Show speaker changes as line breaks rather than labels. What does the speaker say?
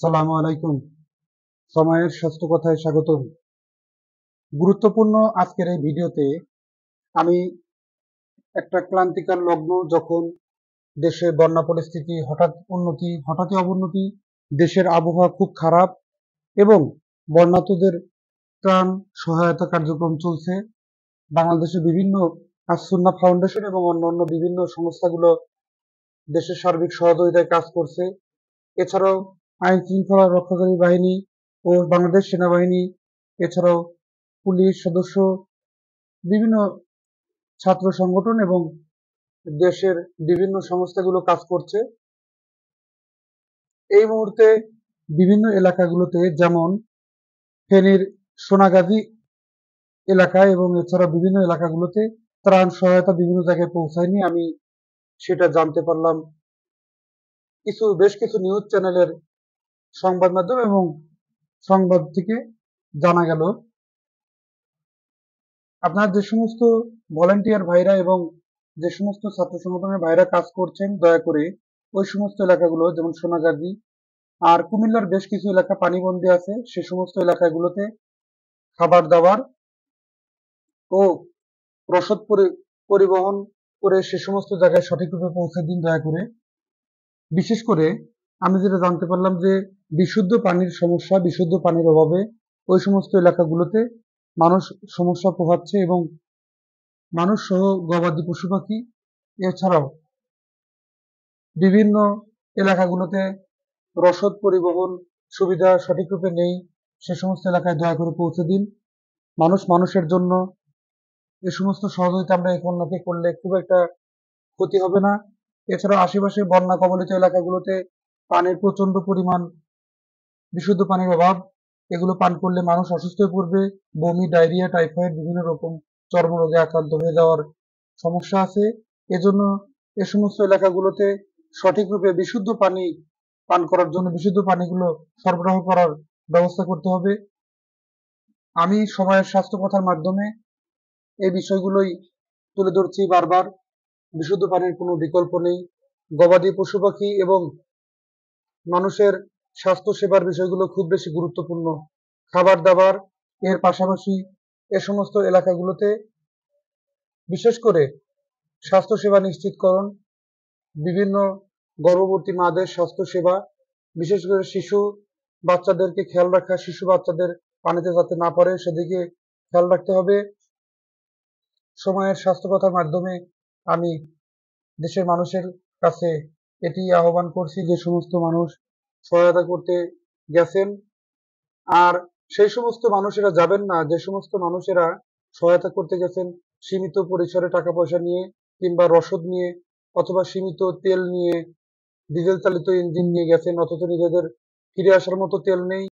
সালামু আলাইকুম। সময়ের স্বাস্থ্য কথায় স্বাগতম। গুরুত্বপূর্ণ আজকের এই ভিডিওতে আমি একটা ক্লান্তিকার লগ্ন, যখন দেশে বন্যা পরিস্থিতি হঠাৎই অবনতি, দেশের আবহাওয়া খুব খারাপ এবং বন্যার্তদের ত্রাণ সহায়তা কার্যক্রম চলছে। বাংলাদেশের বিভিন্ন আসুন্না ফাউন্ডেশন এবং অন্যান্য বিভিন্ন সংস্থাগুলো দেশের সার্বিক সহযোগিতায় কাজ করছে। এছাড়াও আইন শৃঙ্খলা রক্ষাকারী বাহিনী ও বাংলাদেশ সেনাবাহিনী, এছাড়াও পুলিশ সদস্য, বিভিন্ন ছাত্র সংগঠন এবং দেশের বিভিন্ন সংস্থাগুলো কাজ করছে। এই মুহূর্তে বিভিন্ন এলাকাগুলোতে, যেমন ফেনীর সোনাগাজী এলাকায় এবং এছাড়া বিভিন্ন এলাকাগুলোতে ত্রাণ সহায়তা বিভিন্ন জায়গায় পৌঁছায়নি। আমি সেটা জানতে পারলাম বেশ কিছু নিউজ চ্যানেলের সংবাদ মাধ্যম এবং সংবাদ থেকে জানা গেল। আপনার যে সমস্ত ভলান্টিয়ার ভাইরা এবং যে সমস্ত ছাত্র সংগঠনের ভাইরা কাজ করছেন, দয়া করে ওই সমস্ত এলাকাগুলো, যেমন সোনাগাজী আর কুমিল্লার বেশ কিছু এলাকা পানিবন্দী আছে, সে সমস্ত এলাকাগুলোতে খাবার দাবার ও রসদ পরিবহন করে সে সমস্ত জায়গায় সঠিকভাবে পৌঁছে দিন, দয়া করে। বিশেষ করে আমি যেটা জানতে পারলাম যে বিশুদ্ধ পানির সমস্যা, বিশুদ্ধ পানির অভাবে ওই সমস্ত এলাকাগুলোতে মানুষ সমস্যা পোহাচ্ছে এবং মানুষ সহ গবাদি পশু পাখি, এছাড়াও বিভিন্ন এলাকাগুলোতে রসদ পরিবহন সুবিধা সঠিকরূপে নেই। সে সমস্ত এলাকায় দয়া করে পৌঁছে দিন। মানুষের জন্য এ সমস্ত সহযোগিতা আমরা এক অন্যকে করলে খুব একটা ক্ষতি হবে না। এছাড়াও আশেপাশে বন্যা কবলিত এলাকাগুলোতে পানির প্রচন্ড পরিমাণ, বিশুদ্ধ পানির অভাব, এগুলো পান করলে মানুষ অসুস্থ হয়ে পড়বে। বমি, ডায়রিয়া, টাইফয়েড, বিভিন্ন রকম চর্মরোগে আক্রান্ত হয়ে যাওয়ার সমস্যা আছে। এজন্য এ সমস্ত এলাকাগুলোতে সঠিকরূপে বিশুদ্ধ পানি পান করার জন্য বিশুদ্ধ পানিগুলো সরবরাহ করার ব্যবস্থা করতে হবে। আমি সময়ের স্বাস্থ্য কথার মাধ্যমে এই বিষয়গুলোই তুলে ধরছি বারবার। বিশুদ্ধ পানির কোনো বিকল্প নেই। গবাদি পশু পাখি এবং মানুষের স্বাস্থ্য সেবার বিষয়গুলো খুব বেশি গুরুত্বপূর্ণ। খাবার দাবার এর পাশাপাশি এ সমস্ত এলাকাগুলোতে বিশেষ করে স্বাস্থ্য সেবা নিশ্চিতকরণ, বিভিন্ন গর্ভবতী মাদের স্বাস্থ্য সেবা, বিশেষ করে শিশু বাচ্চাদেরকে খেয়াল রাখা, শিশু বাচ্চাদের পানিতে যাতে না পড়ে সেদিকে খেয়াল রাখতে হবে। সময়ের স্বাস্থ্য কথার মাধ্যমে আমি দেশের মানুষের কাছে এটি আহ্বান করছি যে সমস্ত মানুষ সহায়তা করতে গেছেন, আর সেই সমস্ত মানুষেরা যাবেন না যে সমস্ত মানুষেরা সহায়তা করতে গেছেন সীমিত পরিসরে টাকা পয়সা নিয়ে কিংবা রসদ নিয়ে, অথবা সীমিত তেল নিয়ে, ডিজেল চালিত ইঞ্জিন নিয়ে গেছেন, অথচ নিজেদের ফিরে আসার মতো তেল নেই।